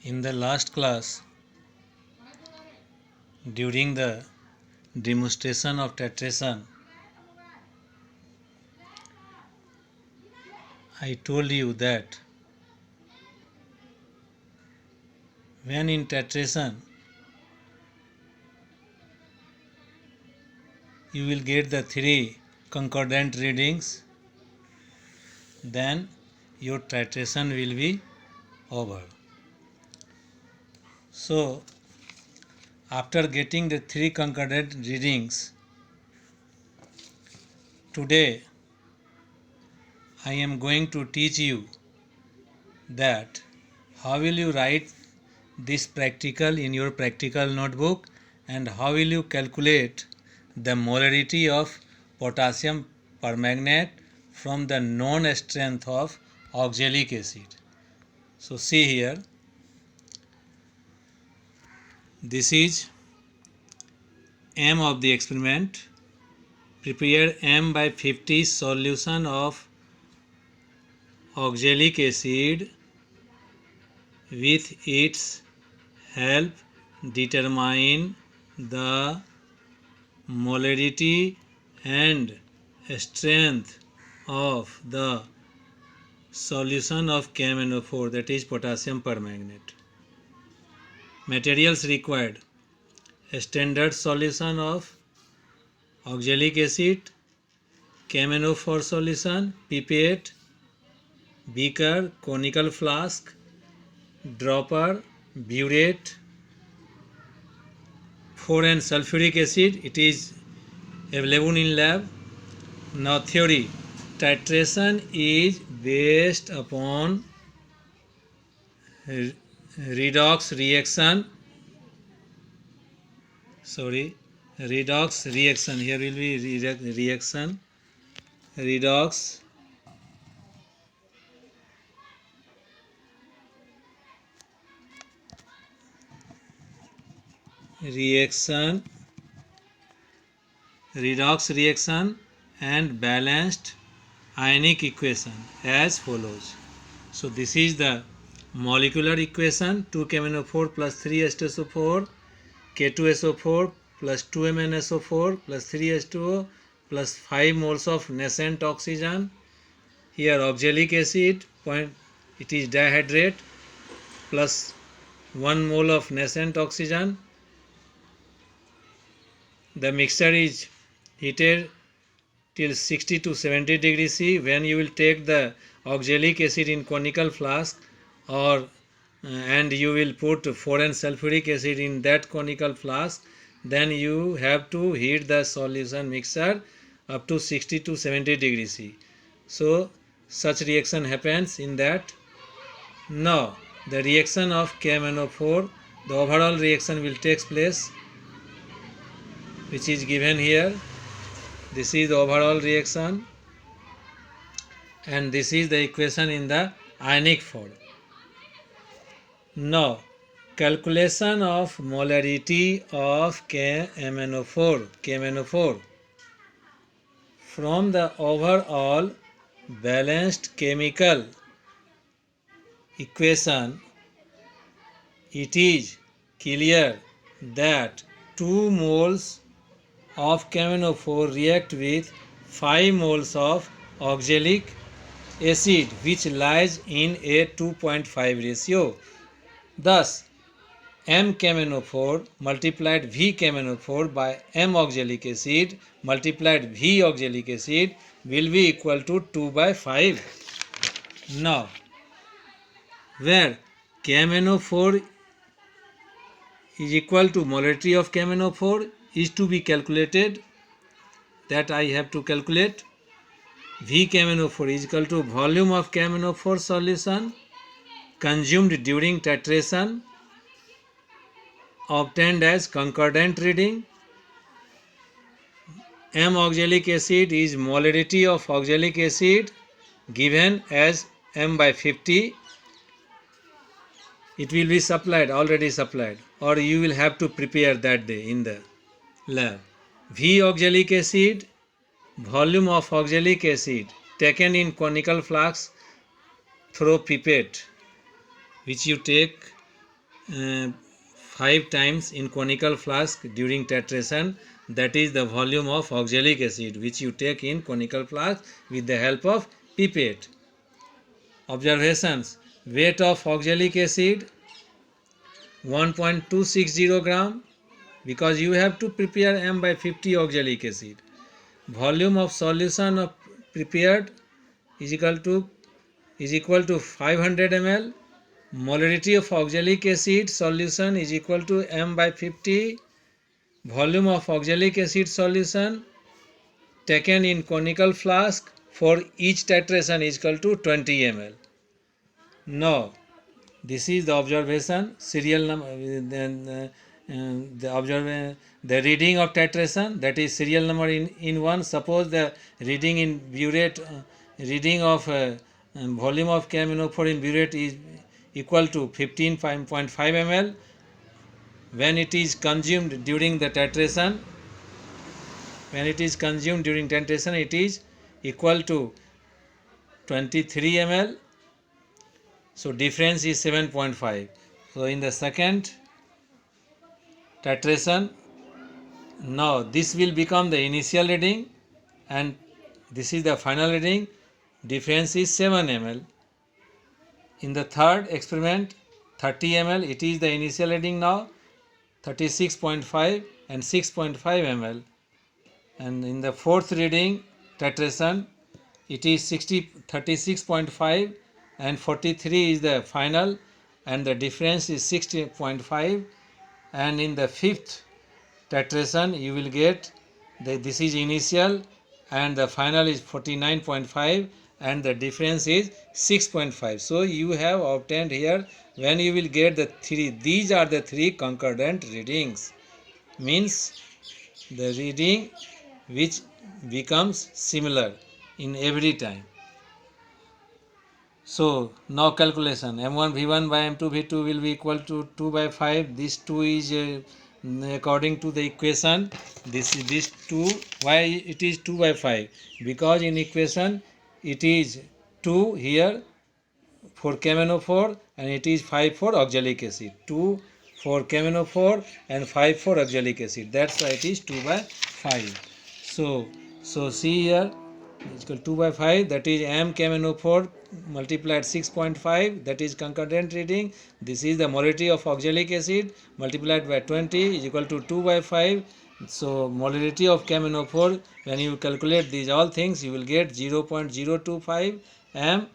In the last class, during the demonstration of titration, I told you that when in titration you will get the three concordant readings, then your titration will be over. So, after getting the three concordant readings, today I am going to teach you that how will you write this practical in your practical notebook and how will you calculate the molarity of potassium permanganate from the known strength of oxalic acid. So see here, this is M of the experiment. Prepare M/50 solution of oxalic acid. With its help, determine the molarity and strength of the solution of KMnO4, that is potassium permanganate. Materials required: a standard solution of oxalic acid, KMnO4 solution, pipette, beaker, conical flask, dropper, burette, 4N sulfuric acid. It is available in lab. Now theory: titration is based upon redox reaction. Redox reaction. Here will be reaction. Redox reaction, redox reaction and balanced ionic equation as follows. So this is the molecular equation: 2KMnO4 plus 3H2SO4, K2SO4 plus 2MnSO4 plus 3H2O plus 5 moles of nascent oxygen. Here oxalic acid, it is dihydrate, plus 1 mole of nascent oxygen. The mixture is heated till 60 to 70 degrees C. When you will take the oxalic acid in conical flask and you will put 4N sulfuric acid in that conical flask, then you have to heat the solution mixture up to 60 to 70 degrees C. So such reaction happens in that. Now the reaction of KMnO4, the overall reaction will take place, which is given here. This is the overall reaction and this is the equation in the ionic form. Now calculation of molarity of KMnO4 from the overall balanced chemical equation. It is clear that 2 moles of KMnO4 react with 5 moles of oxalic acid, which lies in a 2.5 ratio. Thus M KMnO4 multiplied V KMnO4 by M oxalic acid multiplied V oxalic acid will be equal to 2/5. Now where KMnO4 is equal to molarity of KMnO4 is to be calculated, that I have to calculate. V KMnO4 is equal to volume of KMnO4 solution consumed during titration obtained as concordant reading. M oxalic acid is molarity of oxalic acid given as M/50. It will be supplied, already supplied, or you will have to prepare that day in the lab. V oxalic acid, volume of oxalic acid taken in conical flask through pipette, which you take uh, 5 times in conical flask during titration. That is the volume of oxalic acid which you take in conical flask with the help of pipette. Observations: weight of oxalic acid 1.260 gram, because you have to prepare m by 50 oxalic acid. Volume of solution of prepared is equal to 500 ml. Molarity of oxalic acid solution is equal to m by 50. Volume of oxalic acid solution taken in conical flask for each titration is equal to 20 ml. Now, this is the observation serial number. Then the reading of titration, that is serial number in one. Suppose the reading in burette, reading of volume of caminophore in burette is equal to 15.5 ml. When it is consumed during the titration, it is equal to 23 ml. So difference is 7.5. So in the second titration, now this will become the initial reading and this is the final reading. Difference is 7 ml. In the third experiment, 30 ml, it is the initial reading now, 36.5 and 6.5 ml. And in the fourth reading titration, it is 36.5 and 43 is the final, and the difference is 60.5. And in the fifth titration you will get this is initial and the final is 49.5 and the difference is 6.5. So you have obtained here, when you will get the three, these are the three concordant readings, means the reading which becomes similar in every time. So now calculation, m1 v1 by m2 v2 will be equal to 2 by 5. This 2 is according to the equation. This 2. Why it is 2 by 5? Because in equation it is 2 here for caminophore and it is 5 for oxalic acid. 2 for caminophore and 5 for oxalic acid. That's why it is 2 by 5. So see here, is equal to 2 by 5, that is m caminophore multiplied 6.5, that is concordant reading. This is the molarity of oxalic acid multiplied by 20 is equal to 2 by 5. So molarity of caminophore, when you calculate these all things, you will get 0.025 m,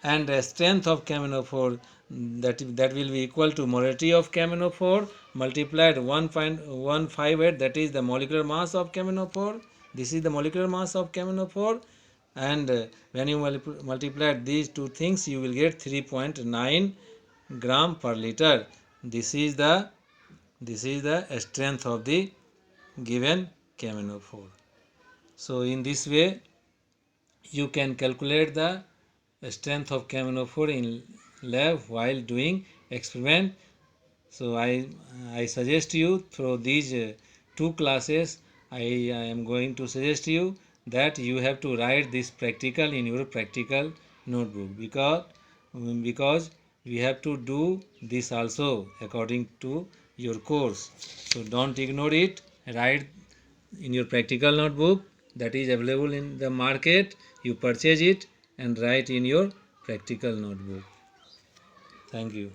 and the strength of caminophore, that will be equal to molarity of caminophore multiplied 1.158, that is the molecular mass of caminophore. This is the molecular mass of caminophore, and when you multiply these two things, you will get 3.9 gram per liter. This is the strength of the given caminophore. So in this way you can calculate the strength of caminophore in lab while doing experiment. So I suggest you, through these two classes, I am going to suggest you that you have to write this practical in your practical notebook, because we have to do this also according to your course. So don't ignore it. Write in your practical notebook, that is available in the market. You purchase it and write in your practical notebook. Thank you.